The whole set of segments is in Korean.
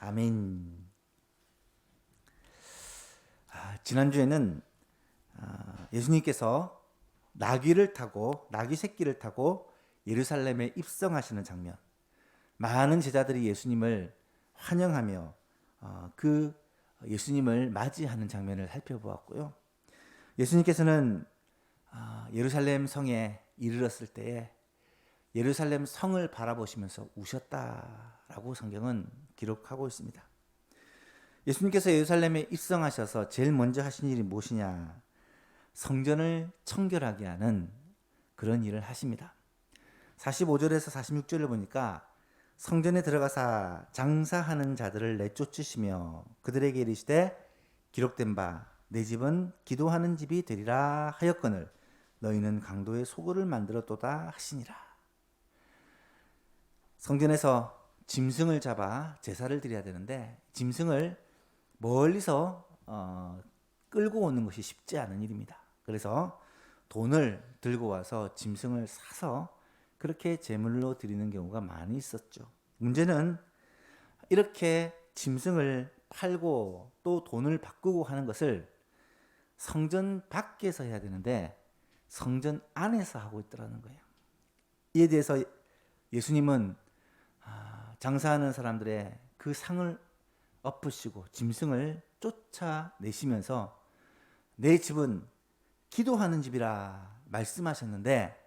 아멘. 지난주에는 예수님께서 나귀 새끼를 타고 예루살렘에 입성하시는 장면, 많은 제자들이 예수님을 환영하며 그 예수님을 맞이하는 장면을 살펴보았고요. 예수님께서는 예루살렘 성에 이르렀을 때에 예루살렘 성을 바라보시면서 우셨다라고 성경은 기록하고 있습니다. 예수님께서 예루살렘에 입성하셔서 제일 먼저 하신 일이 무엇이냐? 성전을 청결하게 하는 그런 일을 하십니다. 45절에서 46절을 보니까 성전에 들어가사 장사하는 자들을 내쫓으시며 그들에게 이르시되 기록된 바 내 집은 기도하는 집이 되리라 하였거늘 너희는 강도의 소굴을 만들었도다 하시니라. 성전에서 짐승을 잡아 제사를 드려야 되는데 짐승을 멀리서 끌고 오는 것이 쉽지 않은 일입니다. 그래서 돈을 들고 와서 짐승을 사서 그렇게 제물로 드리는 경우가 많이 있었죠. 문제는 이렇게 짐승을 팔고 또 돈을 바꾸고 하는 것을 성전 밖에서 해야 되는데 성전 안에서 하고 있더라는 거예요. 이에 대해서 예수님은 장사하는 사람들의 그 상을 엎으시고 짐승을 쫓아내시면서 내 집은 기도하는 집이라 말씀하셨는데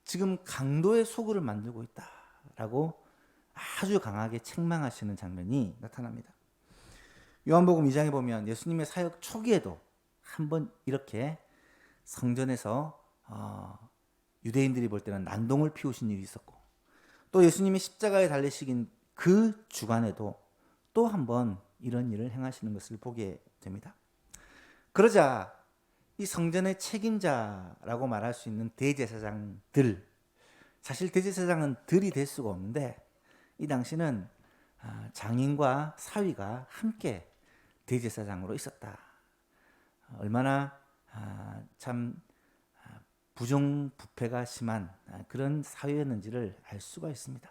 지금 강도의 소굴을 만들고 있다라고 아주 강하게 책망하시는 장면이 나타납니다. 요한복음 2장에 보면 예수님의 사역 초기에도 한번 이렇게 성전에서 유대인들이 볼 때는 난동을 피우신 일이 있었고 또 예수님이 십자가에 달리시긴 그 주간에도 또 한번 이런 일을 행하시는 것을 보게 됩니다. 그러자 이 성전의 책임자라고 말할 수 있는 대제사장들, 사실 대제사장은 들이 될 수가 없는데 이 당시는 장인과 사위가 함께 대제사장으로 있었다. 얼마나 참 부정부패가 심한 그런 사회였는지를 알 수가 있습니다.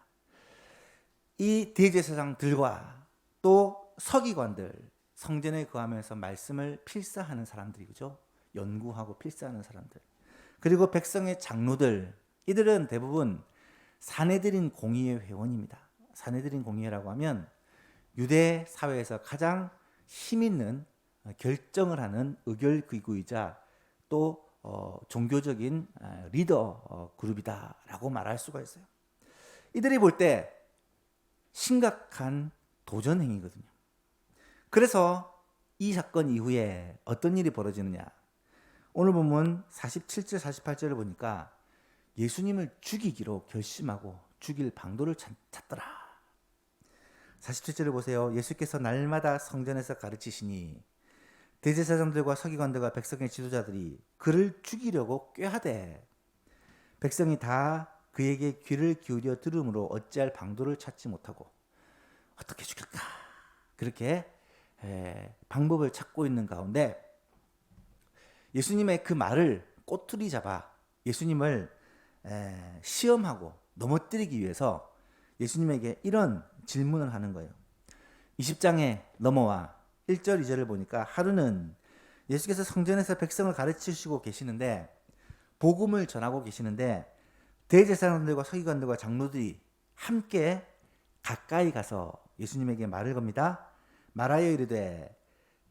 이 대제사장들과 또 서기관들, 성전에 거하면서 말씀을 필사하는 사람들이 그죠? 연구하고 필사하는 사람들, 그리고 백성의 장로들, 이들은 대부분 사내들인 공의회 회원입니다. 사내들인 공의회라고 하면 유대 사회에서 가장 힘 있는 결정을 하는 의결기구이자 또 종교적인 리더 그룹이다라고 말할 수가 있어요. 이들이 볼 때 심각한 도전 행위거든요. 그래서 이 사건 이후에 어떤 일이 벌어지느냐? 오늘 보면 47절 48절을 보니까 예수님을 죽이기로 결심하고 죽일 방도를 찾더라. 47절을 보세요. 예수께서 날마다 성전에서 가르치시니 대제사장들과 서기관들과 백성의 지도자들이 그를 죽이려고 꾀하되 백성이 다 그에게 귀를 기울여 들음으로 어찌할 방도를 찾지 못하고 어떻게 죽일까 그렇게 방법을 찾고 있는 가운데 예수님의 그 말을 꼬투리 잡아 예수님을 시험하고 넘어뜨리기 위해서 예수님에게 이런 질문을 하는 거예요. 20장에 넘어와 1절 2절을 보니까 하루는 예수께서 성전에서 백성을 가르치시고 계시는데 복음을 전하고 계시는데 대제사장들과 서기관들과 장로들이 함께 가까이 가서 예수님에게 말을 겁니다. 말하여 이르되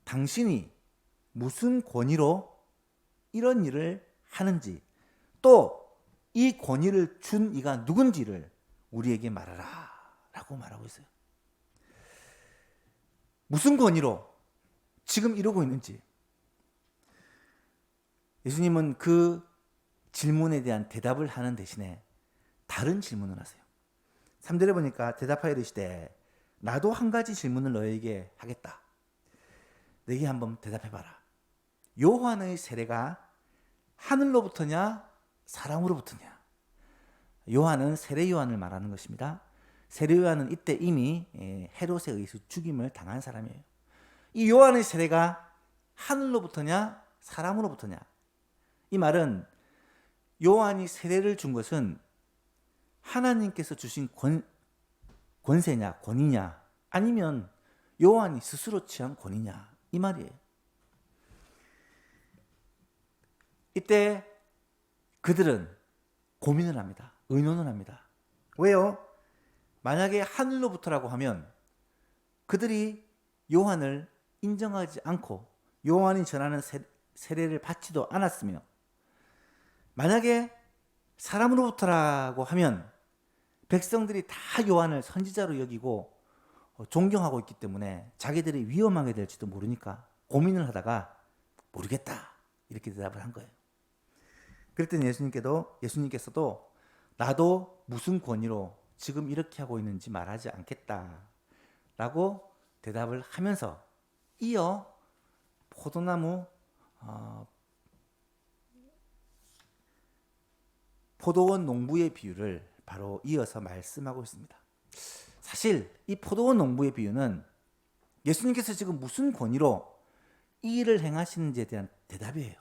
당신이 무슨 권위로 이런 일을 하는지 또 이 권위를 준 이가 누군지를 우리에게 말하라 라고 말하고 있어요. 무슨 권위로 지금 이러고 있는지. 예수님은 그 질문에 대한 대답을 하는 대신에 다른 질문을 하세요. 3절에 보니까 대답하여 이르시되 나도 한 가지 질문을 너에게 하겠다. 내게 한번 대답해봐라. 요한의 세례가 하늘로부터냐 사람으로부터냐. 요한은 세례 요한을 말하는 것입니다. 세례 요한은 이때 이미 헤롯에 의해서 죽임을 당한 사람이에요. 이 요한의 세례가 하늘로부터냐 사람으로부터냐. 이 말은 요한이 세례를 준 것은 하나님께서 주신 권세냐 권위냐 아니면 요한이 스스로 취한 권위냐 이 말이에요. 이때 그들은 고민을 합니다. 의논을 합니다. 왜요? 만약에 하늘로부터라고 하면 그들이 요한을 인정하지 않고 요한이 전하는 세례를 받지도 않았으며, 만약에 사람으로부터라고 하면 백성들이 다 요한을 선지자로 여기고 존경하고 있기 때문에 자기들이 위험하게 될지도 모르니까 고민을 하다가 모르겠다 이렇게 대답을 한 거예요. 그랬더니 예수님께서도 나도 무슨 권위로 지금 이렇게 하고 있는지 말하지 않겠다 라고 대답을 하면서 이어 포도원 농부의 비유를 바로 이어서 말씀하고 있습니다. 사실 이 포도원 농부의 비유는 예수님께서 지금 무슨 권위로 이 일을 행하시는지에 대한 대답이에요.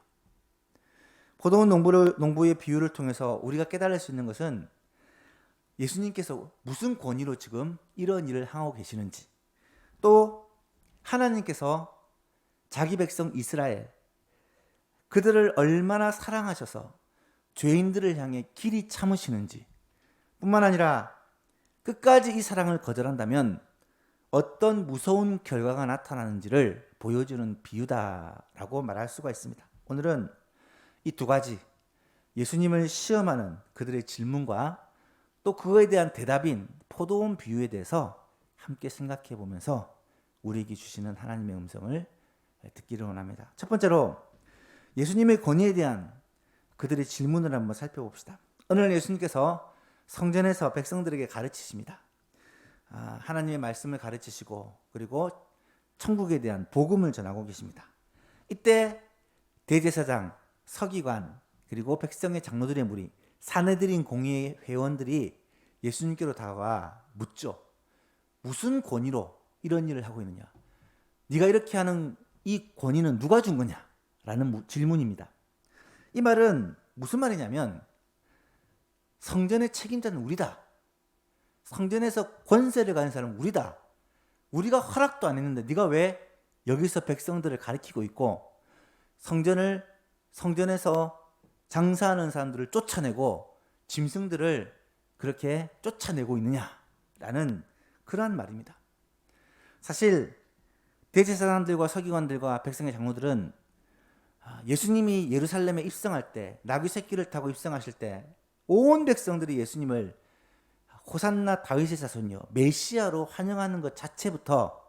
포도원 농부의 비유를 통해서 우리가 깨달을 수 있는 것은 예수님께서 무슨 권위로 지금 이런 일을 하고 계시는지, 또 하나님께서 자기 백성 이스라엘, 그들을 얼마나 사랑하셔서 죄인들을 향해 길이 참으시는지, 뿐만 아니라 끝까지 이 사랑을 거절한다면 어떤 무서운 결과가 나타나는지를 보여주는 비유다라고 말할 수가 있습니다. 오늘은 이 두 가지, 예수님을 시험하는 그들의 질문과 또 그거에 대한 대답인 포도원 비유에 대해서 함께 생각해 보면서 우리에게 주시는 하나님의 음성을 듣기를 원합니다. 첫 번째로 예수님의 권위에 대한 그들의 질문을 한번 살펴봅시다. 오늘 예수님께서 성전에서 백성들에게 가르치십니다. 하나님의 말씀을 가르치시고 그리고 천국에 대한 복음을 전하고 계십니다. 이때 대제사장, 서기관, 그리고 백성의 장로들의 무리, 사내들인 공의회 회원들이 예수님께로 다가와 묻죠. 무슨 권위로 이런 일을 하고 있느냐? 네가 이렇게 하는 이 권위는 누가 준 거냐? 라는 질문입니다. 이 말은 무슨 말이냐면 성전의 책임자는 우리다. 성전에서 권세를 가진 사람은 우리다. 우리가 허락도 안 했는데 네가 왜 여기서 백성들을 가리키고 있고 성전에서 장사하는 사람들을 쫓아내고 짐승들을 그렇게 쫓아내고 있느냐라는 그러한 말입니다. 사실 대제사장들과 서기관들과 백성의 장로들은 예수님이 예루살렘에 입성할 때, 나귀 새끼를 타고 입성하실 때 온 백성들이 예수님을 호산나 다윗의 자손이요 메시아로 환영하는 것 자체부터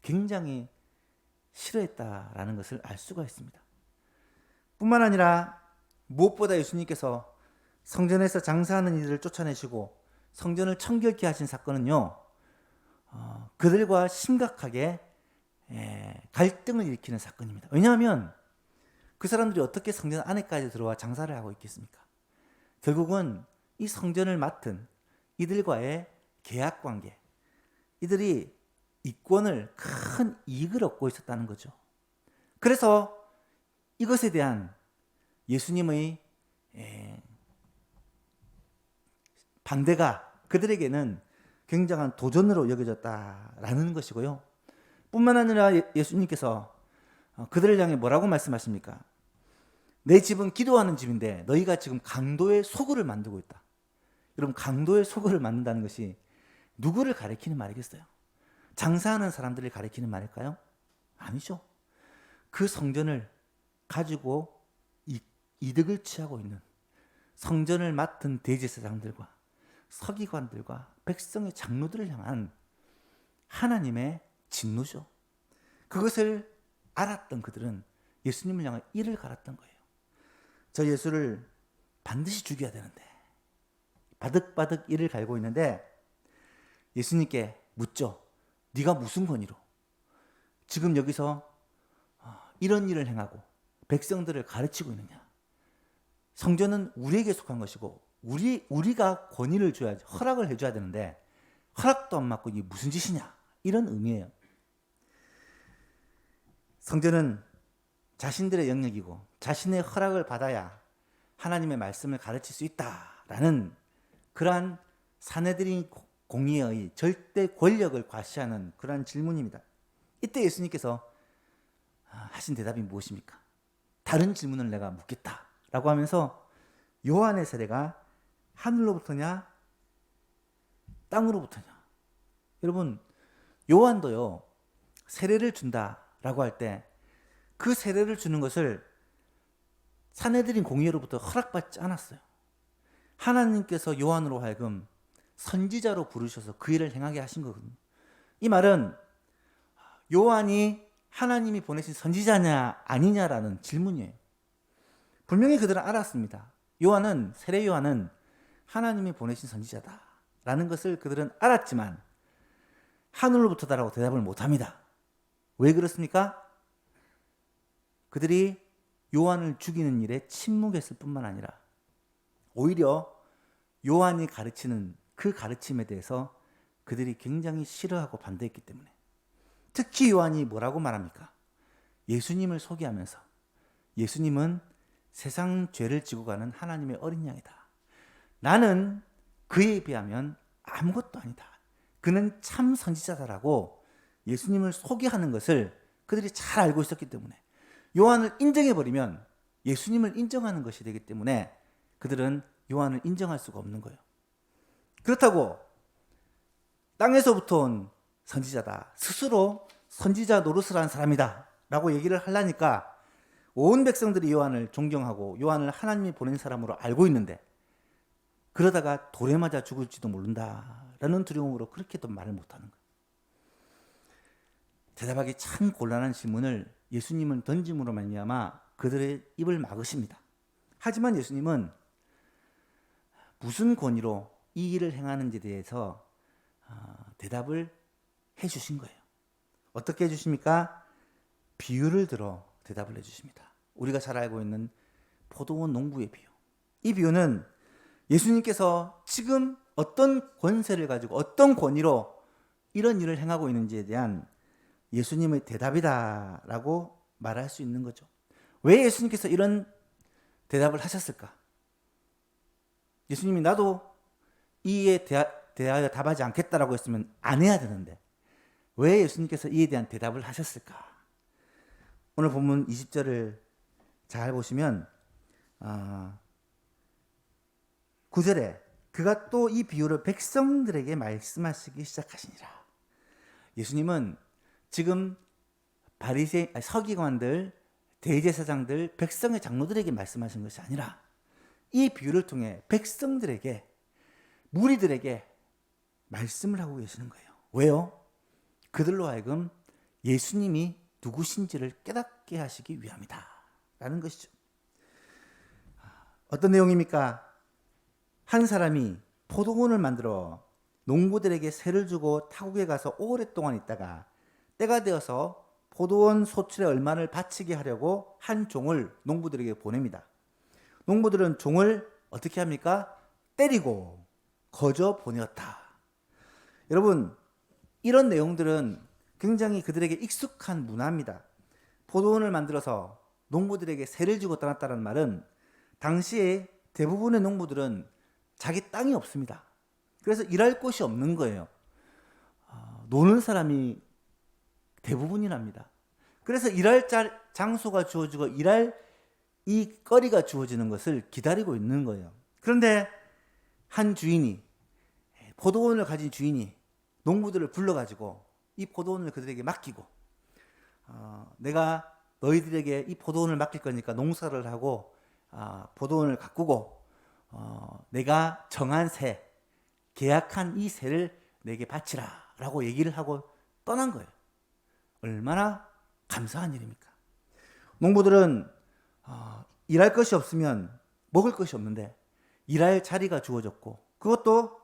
굉장히 싫어했다라는 것을 알 수가 있습니다. 뿐만 아니라 무엇보다 예수님께서 성전에서 장사하는 이들을 쫓아내시고 성전을 청결케 하신 사건은요, 그들과 심각하게 갈등을 일으키는 사건입니다. 왜냐하면 그 사람들이 어떻게 성전 안에까지 들어와 장사를 하고 있겠습니까? 결국은 이 성전을 맡은 이들과의 계약관계, 이들이 이권을 큰 이익을 얻고 있었다는 거죠. 그래서 이것에 대한 예수님의 반대가 그들에게는 굉장한 도전으로 여겨졌다라는 것이고요. 뿐만 아니라 예수님께서 그들을 향해 뭐라고 말씀하십니까? 내 집은 기도하는 집인데 너희가 지금 강도의 소굴을 만들고 있다. 여러분, 강도의 소굴을 만든다는 것이 누구를 가리키는 말이겠어요? 장사하는 사람들을 가리키는 말일까요? 아니죠. 그 성전을 가지고 이득을 취하고 있는 성전을 맡은 대제사장들과 서기관들과 백성의 장로들을 향한 하나님의 진노죠. 그것을 알았던 그들은 예수님을 향해 이를 갈았던 거예요. 저 예수를 반드시 죽여야 되는데, 바득바득 이를 갈고 있는데 예수님께 묻죠. 네가 무슨 권위로 지금 여기서 이런 일을 행하고 백성들을 가르치고 있느냐? 성전은 우리에게 속한 것이고 우리가 권위를 줘야지, 허락을 해줘야 되는데 허락도 안 받고 이게 무슨 짓이냐? 이런 의미예요. 성전은 자신들의 영역이고 자신의 허락을 받아야 하나님의 말씀을 가르칠 수 있다라는 그러한 사내들인 공의의 절대 권력을 과시하는 그러한 질문입니다. 이때 예수님께서 하신 대답이 무엇입니까? 다른 질문을 내가 묻겠다 라고 하면서 요한의 세례가 하늘로부터냐 땅으로부터냐. 여러분, 요한도요 세례를 준다라고 할 때 그 세례를 주는 것을 산헤드린 공의회로부터 허락받지 않았어요. 하나님께서 요한으로 하여금 선지자로 부르셔서 그 일을 행하게 하신 거거든요. 이 말은 요한이 하나님이 보내신 선지자냐 아니냐라는 질문이에요. 분명히 그들은 알았습니다. 세례 요한은 하나님이 보내신 선지자다라는 것을 그들은 알았지만 하늘로부터다라고 대답을 못합니다. 왜 그렇습니까? 그들이 요한을 죽이는 일에 침묵했을 뿐만 아니라 오히려 요한이 가르치는 그 가르침에 대해서 그들이 굉장히 싫어하고 반대했기 때문에, 특히 요한이 뭐라고 말합니까? 예수님을 소개하면서 예수님은 세상 죄를 지고 가는 하나님의 어린 양이다. 나는 그에 비하면 아무것도 아니다. 그는 참 선지자다라고 예수님을 소개하는 것을 그들이 잘 알고 있었기 때문에, 요한을 인정해버리면 예수님을 인정하는 것이 되기 때문에 그들은 요한을 인정할 수가 없는 거예요. 그렇다고 땅에서부터 온 선지자다, 스스로 선지자 노릇을 한 사람이다 라고 얘기를 하려니까 온 백성들이 요한을 존경하고 요한을 하나님이 보낸 사람으로 알고 있는데, 그러다가 돌에 맞아 죽을지도 모른다라는 두려움으로 그렇게도 말을 못하는 거예요. 대답하기 참 곤란한 질문을 예수님은 던짐으로 말미암아 그들의 입을 막으십니다. 하지만 예수님은 무슨 권위로 이 일을 행하는지에 대해서 대답을 해주신 거예요. 어떻게 해주십니까? 비유를 들어 대답을 해주십니다. 우리가 잘 알고 있는 포도원 농부의 비유. 이 비유는 예수님께서 지금 어떤 권세를 가지고 어떤 권위로 이런 일을 행하고 있는지에 대한 예수님의 대답이다라고 말할 수 있는 거죠. 왜 예수님께서 이런 대답을 하셨을까? 예수님이 나도 이에 대하여 답하지 않겠다라고 했으면 안 해야 되는데 왜 예수님께서 이에 대한 대답을 하셨을까? 오늘 본문 20절을 잘 보시면 9절에 그가 또 이 비유를 백성들에게 말씀하시기 시작하시니라. 예수님은 지금 서기관들, 대제사장들, 백성의 장로들에게 말씀하신 것이 아니라 이 비유를 통해 백성들에게, 무리들에게 말씀을 하고 계시는 거예요. 왜요? 그들로 하여금 예수님이 누구신지를 깨닫게 하시기 위함이다 라는 것이죠. 어떤 내용입니까? 한 사람이 포도원을 만들어 농부들에게 세를 주고 타국에 가서 오랫동안 있다가 때가 되어서 포도원 소출의 얼마를 바치게 하려고 한 종을 농부들에게 보냅니다. 농부들은 종을 어떻게 합니까? 때리고 거저 보내었다. 여러분, 이런 내용들은 굉장히 그들에게 익숙한 문화입니다. 포도원을 만들어서 농부들에게 세를 주고 떠났다는 말은 당시에 대부분의 농부들은 자기 땅이 없습니다. 그래서 일할 곳이 없는 거예요. 노는 사람이 대부분이랍니다. 그래서 일할 장소가 주어지고 일할 이 거리가 주어지는 것을 기다리고 있는 거예요. 그런데 한 주인이, 포도원을 가진 주인이 농부들을 불러가지고 이 포도원을 그들에게 맡기고 내가 너희들에게 이 포도원을 맡길 거니까 농사를 하고 포도원을 가꾸고 내가 정한 세, 계약한 이 세를 내게 바치라 라고 얘기를 하고 떠난 거예요. 얼마나 감사한 일입니까? 농부들은 일할 것이 없으면 먹을 것이 없는데 일할 자리가 주어졌고, 그것도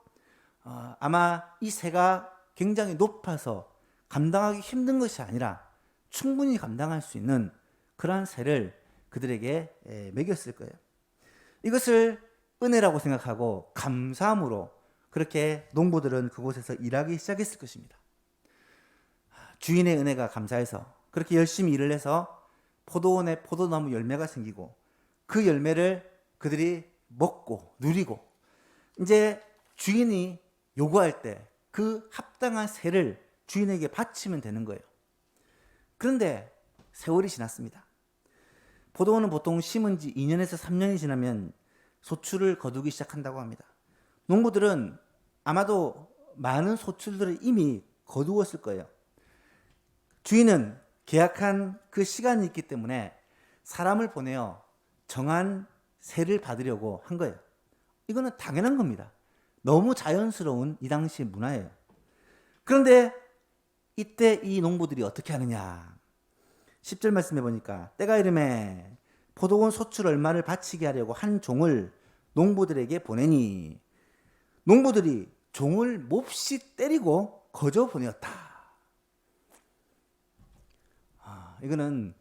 아마 이 세가 굉장히 높아서 감당하기 힘든 것이 아니라 충분히 감당할 수 있는 그러한 세를 그들에게 먹였을 거예요. 이것을 은혜라고 생각하고 감사함으로 그렇게 농부들은 그곳에서 일하기 시작했을 것입니다. 주인의 은혜가 감사해서 그렇게 열심히 일을 해서 포도원에 포도나무 열매가 생기고 그 열매를 그들이 먹고 누리고, 이제 주인이 요구할 때 그 합당한 세를 주인에게 바치면 되는 거예요. 그런데 세월이 지났습니다. 포도원은 보통 심은 지 2년에서 3년이 지나면 소출을 거두기 시작한다고 합니다. 농부들은 아마도 많은 소출들을 이미 거두었을 거예요. 주인은 계약한 그 시간이 있기 때문에 사람을 보내어 정한 세를 받으려고 한 거예요. 이거는 당연한 겁니다. 너무 자연스러운 이 당시 문화예요. 그런데 이때 이 농부들이 어떻게 하느냐. 10절 말씀해 보니까 때가 이르매 포도원 소출 얼마를 바치게 하려고 한 종을 농부들에게 보내니 농부들이 종을 몹시 때리고 거저 보내었다. 이거는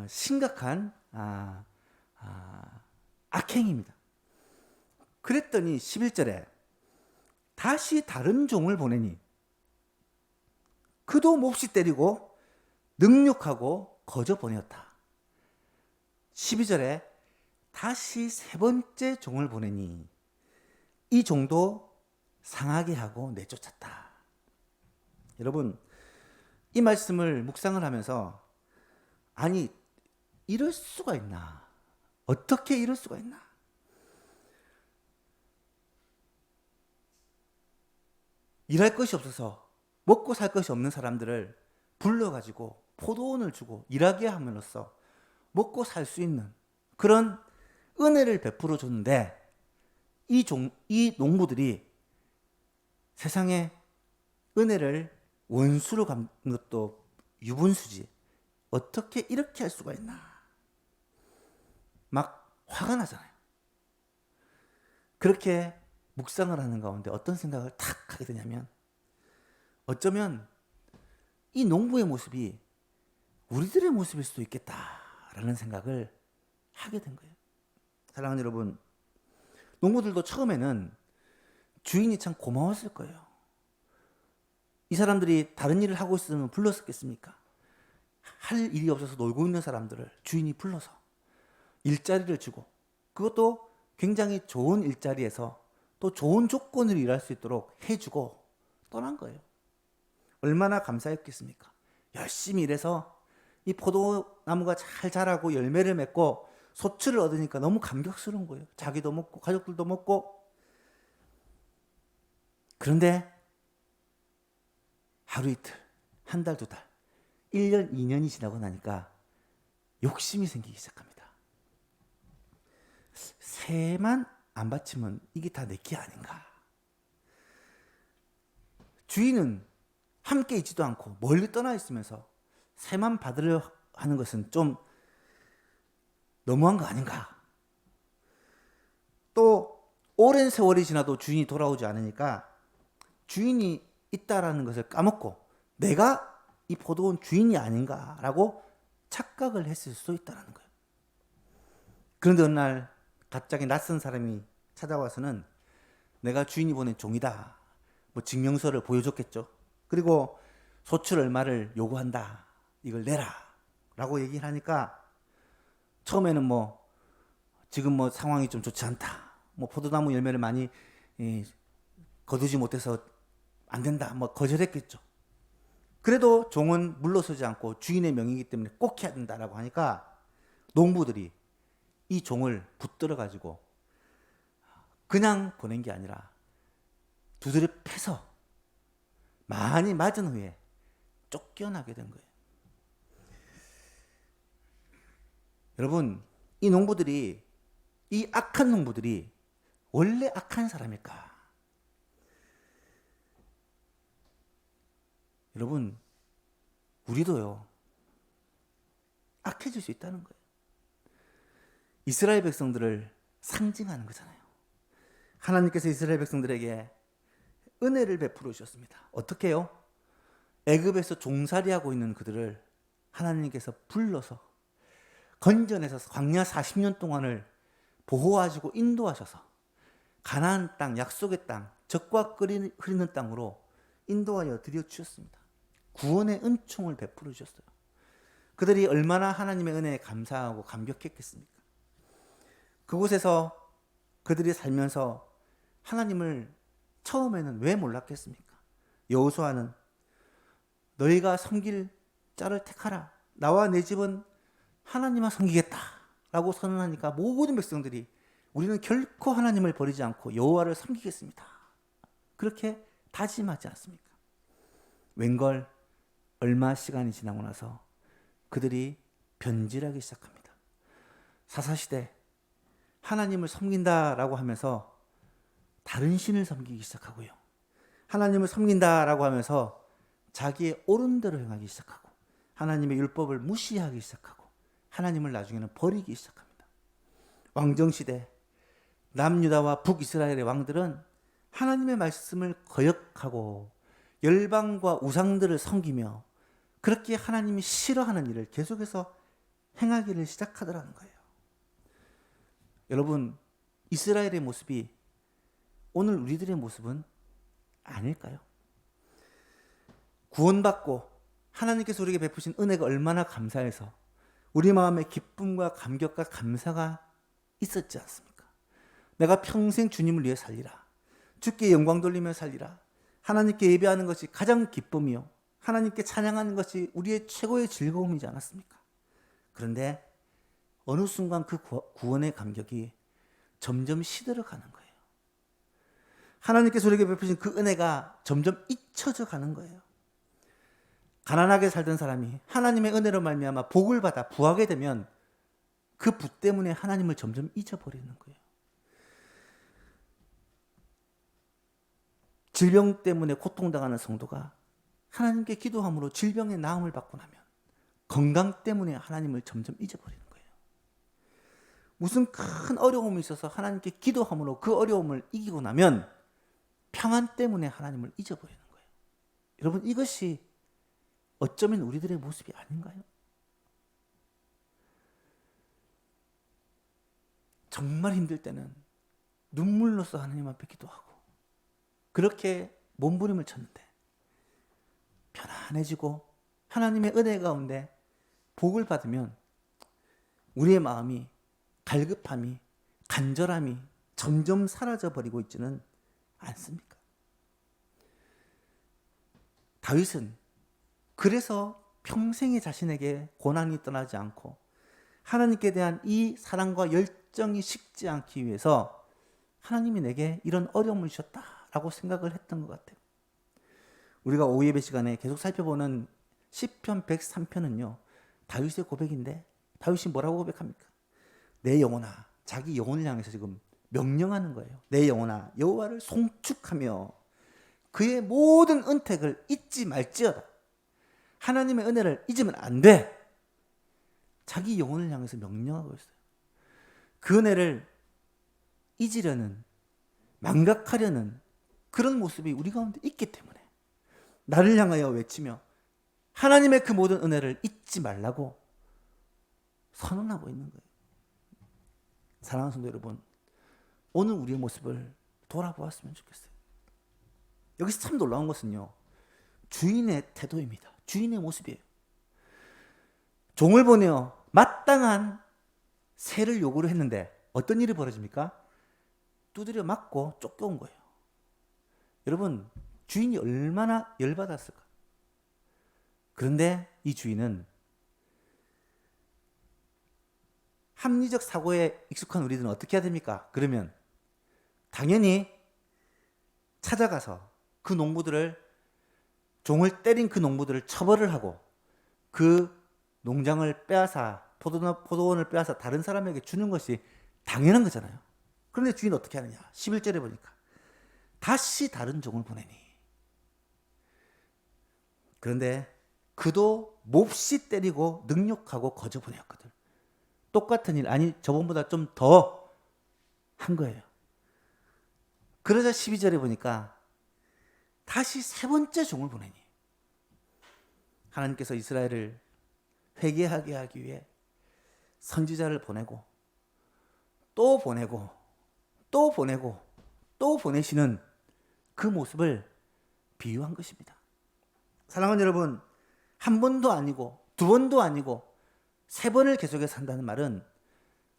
심각한 악행입니다. 그랬더니 11절에 다시 다른 종을 보내니 그도 몹시 때리고 능욕하고 거저 보내었다. 12절에 다시 세 번째 종을 보내니 이 종도 상하게 하고 내쫓았다. 여러분, 이 말씀을 묵상을 하면서 아니 이럴 수가 있나? 어떻게 이럴 수가 있나? 일할 것이 없어서 먹고 살 것이 없는 사람들을 불러가지고 포도원을 주고 일하게 함으로써 먹고 살 수 있는 그런 은혜를 베풀어 줬는데 이 농부들이 세상에 은혜를 원수로 갚는 것도 유분수지 어떻게 이렇게 할 수가 있나 막 화가 나잖아요. 그렇게 묵상을 하는 가운데 어떤 생각을 탁 하게 되냐면 어쩌면 이 농부의 모습이 우리들의 모습일 수도 있겠다라는 생각을 하게 된 거예요. 사랑하는 여러분, 농부들도 처음에는 주인이 참 고마웠을 거예요. 이 사람들이 다른 일을 하고 있으면 불렀었겠습니까? 할 일이 없어서 놀고 있는 사람들을 주인이 불러서 일자리를 주고 그것도 굉장히 좋은 일자리에서 또 좋은 조건으로 일할 수 있도록 해주고 떠난 거예요. 얼마나 감사했겠습니까? 열심히 일해서 이 포도나무가 잘 자라고 열매를 맺고 소출을 얻으니까 너무 감격스러운 거예요. 자기도 먹고 가족들도 먹고. 그런데 하루 이틀, 한 달, 두 달, 1년, 2년이 지나고 나니까 욕심이 생기기 시작합니다. 새만 안 바치면 이게 다 내게 아닌가. 주인은 함께 있지도 않고 멀리 떠나 있으면서 새만 받으려 하는 것은 좀 너무한 거 아닌가. 또 오랜 세월이 지나도 주인이 돌아오지 않으니까 주인이 있다라는 것을 까먹고 내가 이 포도원 주인이 아닌가라고 착각을 했을 수 있다는 거예요. 그런데 어느 날 갑자기 낯선 사람이 찾아와서는 내가 주인이 보낸 종이다. 뭐 증명서를 보여줬겠죠. 그리고 소출 얼마를 요구한다. 이걸 내라. 라고 얘기를 하니까 처음에는 뭐 지금 뭐 상황이 좀 좋지 않다. 뭐 포도나무 열매를 많이 거두지 못해서 안 된다. 뭐 거절했겠죠. 그래도 종은 물러서지 않고 주인의 명이기 때문에 꼭 해야 된다라고 하니까 농부들이 이 종을 붙들어 가지고 그냥 보낸 게 아니라 두드려 패서 많이 맞은 후에 쫓겨나게 된 거예요. 여러분, 이 농부들이, 이 악한 농부들이 원래 악한 사람일까? 여러분, 우리도요, 악해질 수 있다는 거예요. 이스라엘 백성들을 상징하는 거잖아요. 하나님께서 이스라엘 백성들에게 은혜를 베풀어 주셨습니다. 어떻게 해요? 애굽에서 종살이하고 있는 그들을 하나님께서 불러서 건져내서 광야 40년 동안을 보호하시고 인도하셔서 가나안 땅, 약속의 땅, 젖과 꿀이 흐르는 땅으로 인도하여 드려주셨습니다. 구원의 은총을 베풀어 주셨어요. 그들이 얼마나 하나님의 은혜에 감사하고 감격했겠습니까? 그곳에서 그들이 살면서 하나님을 처음에는 왜 몰랐겠습니까? 여호수아는 너희가 섬길 자를 택하라. 나와 내 집은 하나님만 섬기겠다 라고 선언하니까 모든 백성들이 우리는 결코 하나님을 버리지 않고 여호와를 섬기겠습니다. 그렇게 다짐하지 않습니까? 웬걸 얼마 시간이 지나고 나서 그들이 변질하기 시작합니다. 사사시대 하나님을 섬긴다라고 하면서 다른 신을 섬기기 시작하고요. 하나님을 섬긴다라고 하면서 자기의 옳은 대로 행하기 시작하고 하나님의 율법을 무시하기 시작하고 하나님을 나중에는 버리기 시작합니다. 왕정시대 남유다와 북이스라엘의 왕들은 하나님의 말씀을 거역하고 열방과 우상들을 섬기며 그렇게 하나님이 싫어하는 일을 계속해서 행하기를 시작하더라는 거예요. 여러분, 이스라엘의 모습이 오늘 우리들의 모습은 아닐까요? 구원받고 하나님께서 우리에게 베푸신 은혜가 얼마나 감사해서 우리 마음에 기쁨과 감격과 감사가 있었지 않습니까? 내가 평생 주님을 위해 살리라. 주께 영광 돌리며 살리라. 하나님께 예배하는 것이 가장 기쁨이요. 하나님께 찬양하는 것이 우리의 최고의 즐거움이지 않았습니까? 그런데 어느 순간 그 구원의 감격이 점점 시들어가는 거예요. 하나님께서 우리에게 베푸신 그 은혜가 점점 잊혀져 가는 거예요. 가난하게 살던 사람이 하나님의 은혜로 말미암아 복을 받아 부하게 되면 그 부 때문에 하나님을 점점 잊어버리는 거예요. 질병 때문에 고통당하는 성도가 하나님께 기도함으로 질병의 나음을 받고 나면 건강 때문에 하나님을 점점 잊어버리는 거예요. 무슨 큰 어려움이 있어서 하나님께 기도함으로 그 어려움을 이기고 나면 평안 때문에 하나님을 잊어버리는 거예요. 여러분, 이것이 어쩌면 우리들의 모습이 아닌가요? 정말 힘들 때는 눈물로써 하나님 앞에 기도하고 그렇게 몸부림을 쳤는데 편안해지고 하나님의 은혜 가운데 복을 받으면 우리의 마음이 갈급함이 간절함이 점점 사라져버리고 있지는 않습니까? 다윗은 그래서 평생에 자신에게 고난이 떠나지 않고 하나님께 대한 이 사랑과 열정이 식지 않기 위해서 하나님이 내게 이런 어려움을 주셨다라고 생각을 했던 것 같아요. 우리가 오후 예배 시간에 계속 살펴보는 시편 103편은요. 다윗의 고백인데 다윗이 뭐라고 고백합니까? 내 영혼아, 자기 영혼을 향해서 지금 명령하는 거예요. 내 영혼아, 여호와를 송축하며 그의 모든 은택을 잊지 말지어다. 하나님의 은혜를 잊으면 안 돼. 자기 영혼을 향해서 명령하고 있어요. 그 은혜를 잊으려는, 망각하려는 그런 모습이 우리 가운데 있기 때문에 나를 향하여 외치며 하나님의 그 모든 은혜를 잊지 말라고 선언하고 있는 거예요. 사랑하는 성도 여러분, 오늘 우리의 모습을 돌아보았으면 좋겠어요. 여기서 참 놀라운 것은요, 주인의 태도입니다. 주인의 모습이에요. 종을 보내어 마땅한 세를 요구를 했는데 어떤 일이 벌어집니까? 두드려 맞고 쫓겨온 거예요. 여러분, 주인이 얼마나 열받았을까? 그런데 이 주인은 합리적 사고에 익숙한 우리들은 어떻게 해야 됩니까? 그러면 당연히 찾아가서 그 농부들을, 종을 때린 그 농부들을 처벌을 하고 그 농장을 빼앗아, 포도원을 빼앗아 다른 사람에게 주는 것이 당연한 거잖아요. 그런데 주인은 어떻게 하느냐? 11절에 보니까 다시 다른 종을 보내니. 그런데 그도 몹시 때리고 능욕하고 거저 보내었거든. 똑같은 일, 아니 저번보다 좀 더 한 거예요. 그러자 12절에 보니까 다시 세 번째 종을 보내니. 하나님께서 이스라엘을 회개하게 하기 위해 선지자를 보내고 또 보내고 또 보내고 또 보내시는 그 모습을 비유한 것입니다. 사랑하는 여러분, 한 번도 아니고 두 번도 아니고 세 번을 계속해서 한다는 말은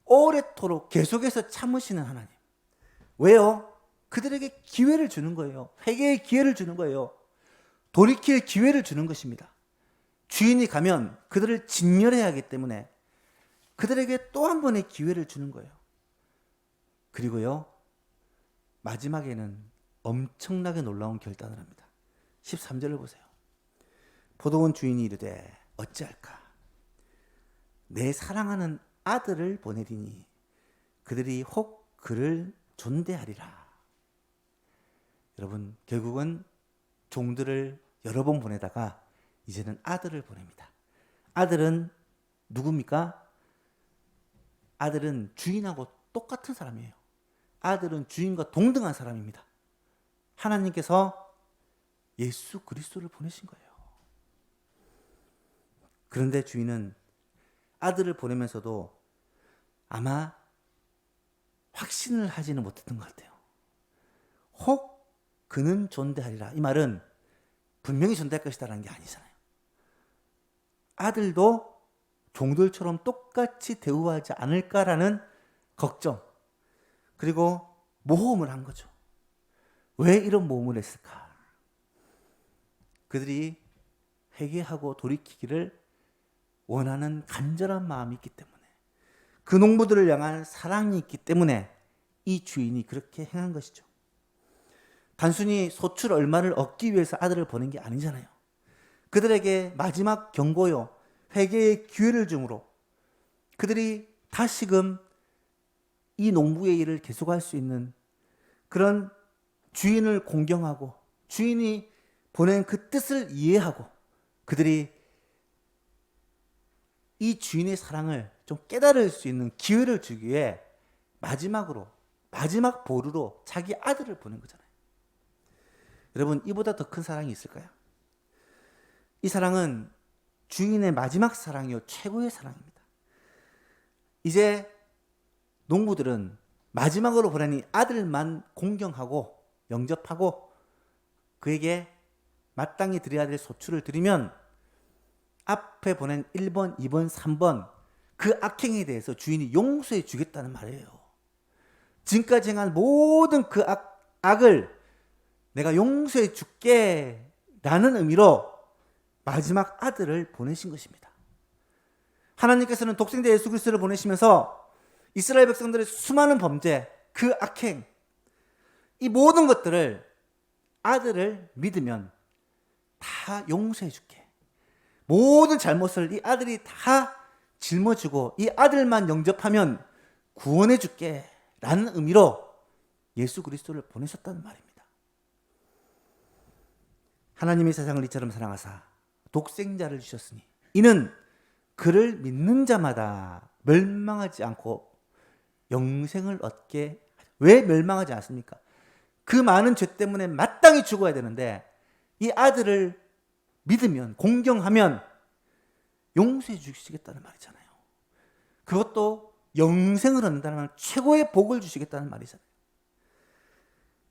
오래도록 계속해서 참으시는 하나님. 왜요? 그들에게 기회를 주는 거예요. 회개의 기회를 주는 거예요. 돌이킬 기회를 주는 것입니다. 주인이 가면 그들을 진멸해야 하기 때문에 그들에게 또 한 번의 기회를 주는 거예요. 그리고요, 마지막에는 엄청나게 놀라운 결단을 합니다. 13절을 보세요. 포도원 주인이 이르되 어찌할까? 내 사랑하는 아들을 보내리니 그들이 혹 그를 존대하리라. 여러분, 결국은 종들을 여러 번 보내다가 이제는 아들을 보냅니다. 아들은 누굽니까? 아들은 주인하고 똑같은 사람이에요. 아들은 주인과 동등한 사람입니다. 하나님께서 예수 그리스도를 보내신 거예요. 그런데 주인은 아들을 보내면서도 아마 확신을 하지는 못했던 것 같아요. 혹 그는 존대하리라. 이 말은 분명히 존대할 것이다라는 게 아니잖아요. 아들도 종들처럼 똑같이 대우하지 않을까라는 걱정, 그리고 모험을 한 거죠. 왜 이런 모험을 했을까? 그들이 회개하고 돌이키기를 원하는 간절한 마음이 있기 때문에, 그 농부들을 향한 사랑이 있기 때문에 이 주인이 그렇게 행한 것이죠. 단순히 소출 얼마를 얻기 위해서 아들을 보낸 게 아니잖아요. 그들에게 마지막 경고요, 회개의 기회를 주므로 그들이 다시금 이 농부의 일을 계속할 수 있는 그런 주인을 공경하고 주인이 보낸 그 뜻을 이해하고 그들이 이 주인의 사랑을 좀 깨달을 수 있는 기회를 주기 위해 마지막 보루로 자기 아들을 보낸 거잖아요. 여러분, 이보다 더 큰 사랑이 있을까요? 이 사랑은 주인의 마지막 사랑이요, 최고의 사랑입니다. 이제 농부들은 마지막으로 보낸 이 아들만 공경하고 영접하고 그에게 마땅히 드려야 될 소출을 드리면 앞에 보낸 1번, 2번, 3번 그 악행에 대해서 주인이 용서해 주겠다는 말이에요. 지금까지 행한 모든 그 악을 내가 용서해 줄게 라는 의미로 마지막 아들을 보내신 것입니다. 하나님께서는 독생자 예수 그리스도를 보내시면서 이스라엘 백성들의 수많은 범죄, 그 악행, 이 모든 것들을 아들을 믿으면 다 용서해 줄게. 모든 잘못을 이 아들이 다 짊어지고 이 아들만 영접하면 구원해 줄게 라는 의미로 예수 그리스도를 보내셨다는 말입니다. 하나님이 세상을 이처럼 사랑하사 독생자를 주셨으니 이는 그를 믿는 자마다 멸망하지 않고 영생을 얻게. 왜 멸망하지 않습니까? 그 많은 죄 때문에 마땅히 죽어야 되는데 이 아들을 믿으면, 공경하면 용서해 주시겠다는 말이잖아요. 그것도 영생을 얻는다는 말, 최고의 복을 주시겠다는 말이잖아요.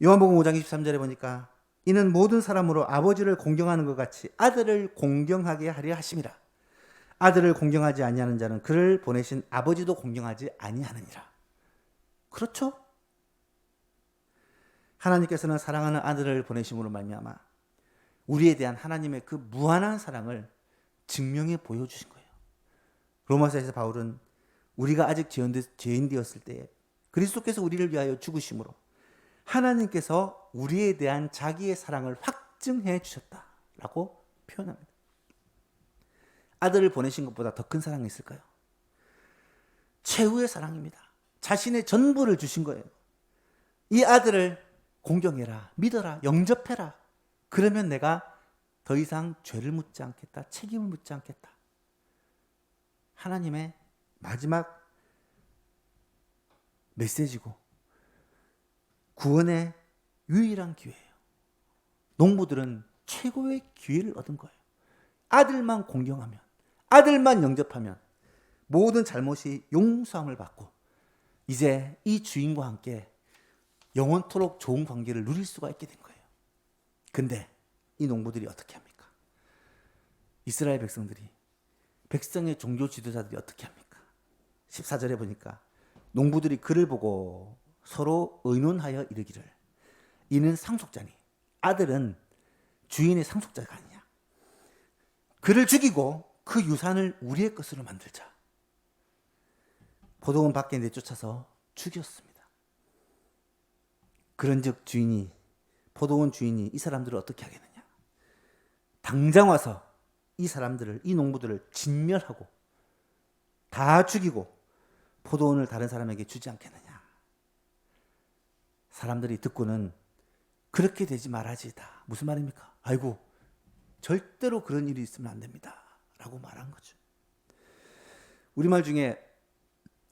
요한복음 5장 23절에 보니까 이는 모든 사람으로 아버지를 공경하는 것 같이 아들을 공경하게 하려 하심이라. 아들을 공경하지 아니하는 자는 그를 보내신 아버지도 공경하지 아니하느니라. 그렇죠? 하나님께서는 사랑하는 아들을 보내심으로 말미암아 우리에 대한 하나님의 그 무한한 사랑을 증명해 보여주신 거예요. 로마서에서 바울은 우리가 아직 죄인 되었을 때에 그리스도께서 우리를 위하여 죽으심으로 하나님께서 우리에 대한 자기의 사랑을 확증해 주셨다라고 표현합니다. 아들을 보내신 것보다 더 큰 사랑이 있을까요? 최후의 사랑입니다. 자신의 전부를 주신 거예요. 이 아들을 공경해라, 믿어라, 영접해라. 그러면 내가 더 이상 죄를 묻지 않겠다, 책임을 묻지 않겠다. 하나님의 마지막 메시지고 구원의 유일한 기회예요. 농부들은 최고의 기회를 얻은 거예요. 아들만 공경하면, 아들만 영접하면 모든 잘못이 용서함을 받고 이제 이 주인과 함께 영원토록 좋은 관계를 누릴 수가 있게 된 거예요. 근데 이 농부들이 어떻게 합니까? 이스라엘 백성들이, 백성의 종교 지도자들이 어떻게 합니까? 14절에 보니까 농부들이 그를 보고 서로 의논하여 이르기를 이는 상속자니 아들은 주인의 상속자가 아니냐. 그를 죽이고 그 유산을 우리의 것으로 만들자. 포도원 밖에 내쫓아서 죽였습니다. 그런즉 포도원 주인이 이 사람들을 어떻게 하겠느냐. 당장 와서 이 사람들을, 이 농부들을 진멸하고 다 죽이고 포도원을 다른 사람에게 주지 않겠느냐. 사람들이 듣고는 그렇게 되지 말아지다. 무슨 말입니까? 아이고, 절대로 그런 일이 있으면 안 됩니다. 라고 말한 거죠. 우리말 중에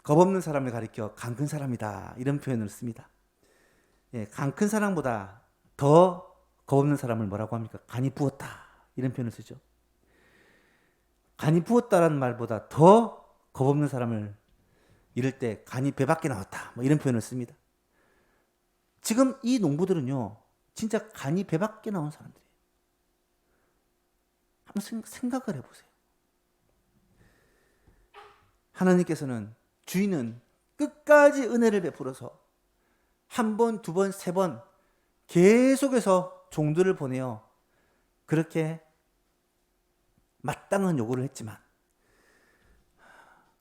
겁없는 사람을 가리켜 강 큰 사람이다. 이런 표현을 씁니다. 강 큰 사람보다 더 겁없는 사람을 뭐라고 합니까? 간이 부었다. 이런 표현을 쓰죠. 간이 부었다라는 말보다 더 겁없는 사람을 이럴 때 간이 배 밖에 나왔다. 뭐 이런 표현을 씁니다. 지금 이 농부들은요, 진짜 간이 배 밖에 나온 사람들이에요. 한번 생각을 해보세요. 하나님께서는, 주인은 끝까지 은혜를 베풀어서 한 번, 두 번, 세 번 계속해서 종들을 보내어 그렇게 마땅한 요구를 했지만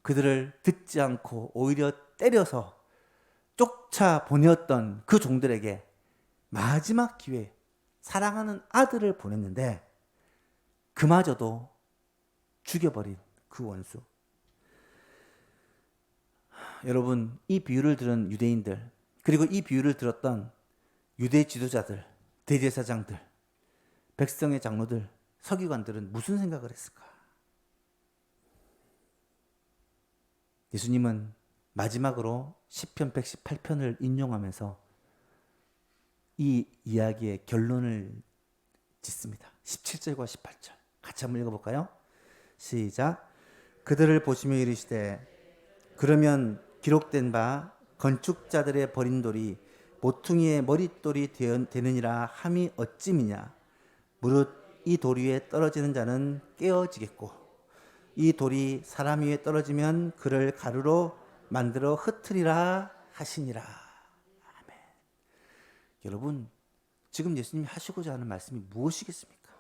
그들을 듣지 않고 오히려 때려서 쫓아 보내었던 그 종들에게 마지막 기회, 사랑하는 아들을 보냈는데 그마저도 죽여버린 그 원수. 여러분, 이 비유를 들은 유대인들, 그리고 이 비유를 들었던 유대 지도자들, 대제사장들, 백성의 장로들, 서기관들은 무슨 생각을 했을까? 예수님은 마지막으로 시편 118편을 인용하면서 이 이야기의 결론을 짓습니다. 17절과 18절 같이 한번 읽어볼까요? 시작. 그들을 보시며 이르시되 그러면 기록된 바 건축자들의 버린 돌이 모퉁이의 머릿돌이 되느니라 함이 어찌미냐. 무릇 이 돌 위에 떨어지는 자는 깨어지겠고 이 돌이 사람 위에 떨어지면 그를 가루로 만들어 흩으리라 하시니라. 아멘. 여러분, 지금 예수님이 하시고자 하는 말씀이 무엇이겠습니까?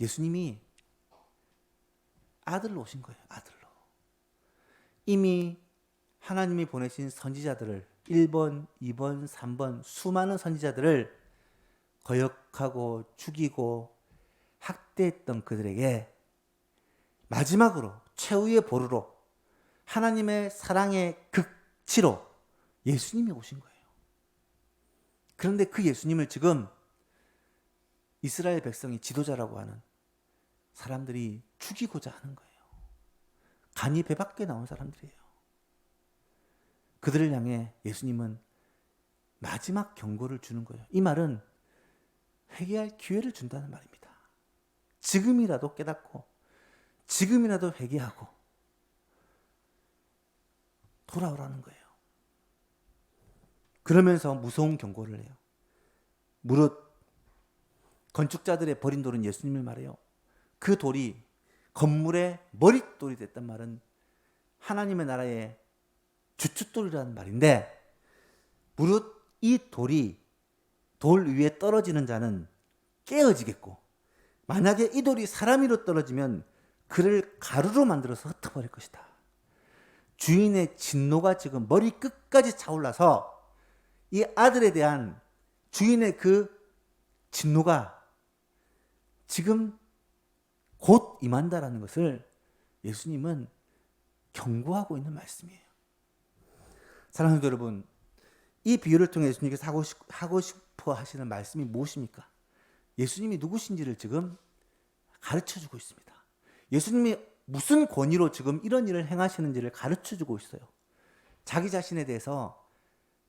예수님이 아들로 오신 거예요. 아들로. 이미 하나님이 보내신 선지자들을 1번, 2번, 3번 수많은 선지자들을 거역하고 죽이고 학대했던 그들에게 마지막으로 최후의 보루로 하나님의 사랑의 극치로 예수님이 오신 거예요. 그런데 그 예수님을 지금 이스라엘 백성이 지도자라고 하는 사람들이 죽이고자 하는 거예요. 간이 배 밖에 나온 사람들이에요. 그들을 향해 예수님은 마지막 경고를 주는 거예요. 이 말은 회개할 기회를 준다는 말입니다. 지금이라도 깨닫고 지금이라도 회개하고 돌아오라는 거예요. 그러면서 무서운 경고를 해요. 무릇 건축자들의 버린 돌은 예수님을 말해요. 그 돌이 건물의 머릿돌이 됐단 말은 하나님의 나라의 주춧돌이라는 말인데, 무릇 이 돌이 돌 위에 떨어지는 자는 깨어지겠고 만약에 이 돌이 사람 위로 떨어지면 그를 가루로 만들어서 흩어버릴 것이다. 주인의 진노가 지금 머리 끝까지 차올라서 이 아들에 대한 주인의 그 진노가 지금 곧 임한다라는 것을 예수님은 경고하고 있는 말씀이에요. 사랑하는 여러분, 이 비유를 통해 예수님께서 하고 싶어 하시는 말씀이 무엇입니까? 예수님이 누구신지를 지금 가르쳐주고 있습니다. 예수님이 무슨 권위로 지금 이런 일을 행하시는지를 가르쳐주고 있어요. 자기 자신에 대해서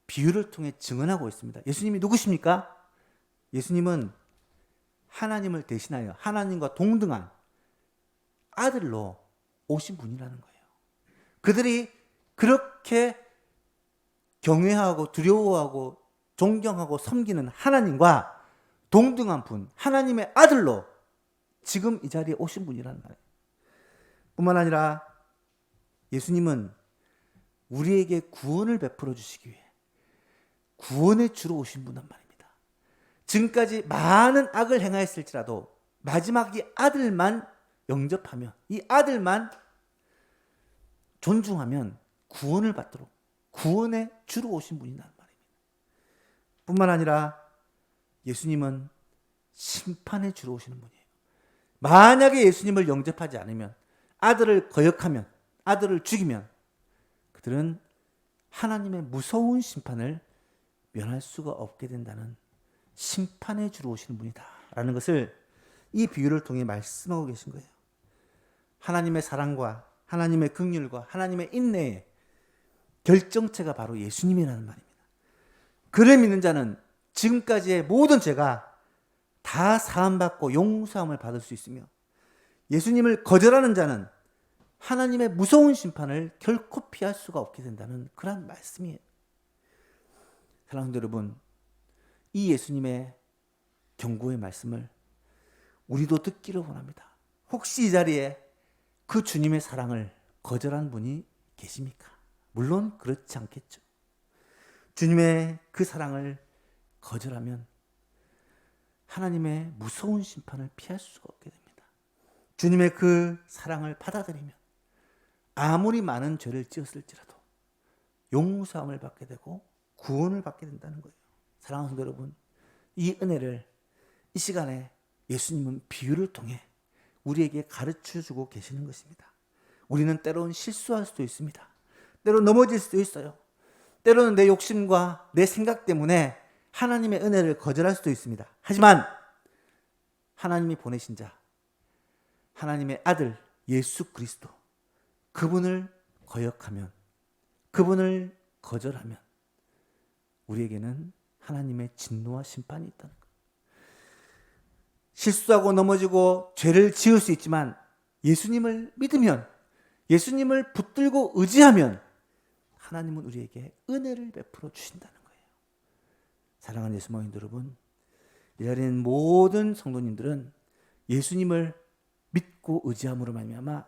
비유를 통해 증언하고 있습니다. 예수님이 누구십니까? 예수님은 하나님을 대신하여 하나님과 동등한 아들로 오신 분이라는 거예요. 그들이 그렇게 경외하고 두려워하고 존경하고 섬기는 하나님과 동등한 분, 하나님의 아들로 지금 이 자리에 오신 분이라는 말이에요. 뿐만 아니라 예수님은 우리에게 구원을 베풀어 주시기 위해 구원의 주로 오신 분단 말입니다. 지금까지 많은 악을 행하였을지라도 마지막 이 아들만 영접하면, 이 아들만 존중하면 구원을 받도록 구원에 주로 오신 분이라는 말입니다. 뿐만 아니라 예수님은 심판에 주로 오시는 분이에요. 만약에 예수님을 영접하지 않으면, 아들을 거역하면, 아들을 죽이면 그들은 하나님의 무서운 심판을 면할 수가 없게 된다는, 심판에 주로 오시는 분이다 라는 것을 이 비유를 통해 말씀하고 계신 거예요. 하나님의 사랑과 하나님의 긍휼과 하나님의 인내의 결정체가 바로 예수님이라는 말입니다. 그를 믿는 자는 지금까지의 모든 죄가 다 사함받고 용서함을 받을 수 있으며, 예수님을 거절하는 자는 하나님의 무서운 심판을 결코 피할 수가 없게 된다는 그런 말씀이에요. 사랑하는 여러분, 이 예수님의 경고의 말씀을 우리도 듣기를 원합니다. 혹시 이 자리에 그 주님의 사랑을 거절한 분이 계십니까? 물론 그렇지 않겠죠. 주님의 그 사랑을 거절하면 하나님의 무서운 심판을 피할 수가 없게 됩니다. 주님의 그 사랑을 받아들이면 아무리 많은 죄를 지었을지라도 용서함을 받게 되고 구원을 받게 된다는 거예요. 사랑하는 성도 여러분, 이 은혜를 이 시간에 예수님은 비유를 통해 우리에게 가르쳐주고 계시는 것입니다. 우리는 때로는 실수할 수도 있습니다. 때로는 넘어질 수도 있어요. 때로는 내 욕심과 내 생각 때문에 하나님의 은혜를 거절할 수도 있습니다. 하지만 하나님이 보내신 자, 하나님의 아들 예수 그리스도, 그분을 거역하면, 그분을 거절하면 우리에게는 하나님의 진노와 심판이 있다는 것. 실수하고 넘어지고 죄를 지을 수 있지만 예수님을 믿으면, 예수님을 붙들고 의지하면 하나님은 우리에게 은혜를 베풀어 주신다는 거예요. 사랑하는 예수 모임 여러분, 이 자리에 있는 모든 성도님들은 예수님을 믿고 의지함으로 말미암아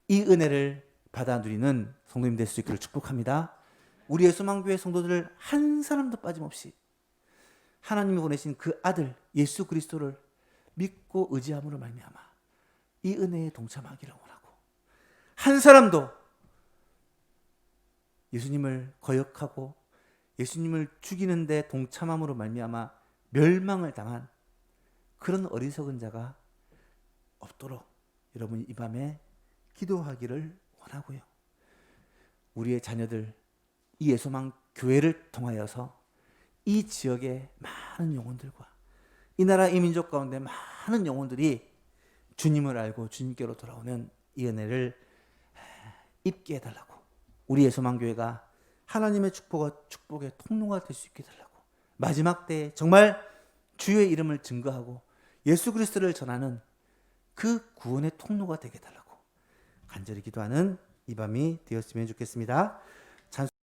이 은혜를 받아 누리는 성도님 될 수 있기를 축복합니다. 우리 예수만교회 성도들 한 사람도 빠짐없이 하나님이 보내신 그 아들 예수 그리스도를 믿고 의지함으로 말미암아 이 은혜에 동참하기를 원하고, 한 사람도 예수님을 거역하고 예수님을 죽이는 데 동참함으로 말미암아 멸망을 당한 그런 어리석은 자가 없도록 여러분이 이 밤에 기도하기를 원하고요. 우리의 자녀들, 이 예수만 교회를 통하여서 이 지역의 많은 영혼들과 이 나라 이 민족 가운데 많은 영혼들이 주님을 알고 주님께로 돌아오는 이 은혜를 입게 해달라고, 우리 예수만교회가 하나님의 축복의 통로가 될 수 있게 해달라고, 마지막 때에 정말 주의 이름을 증거하고 예수 그리스도를 전하는 그 구원의 통로가 되게 해달라고 간절히 기도하는 이 밤이 되었으면 좋겠습니다.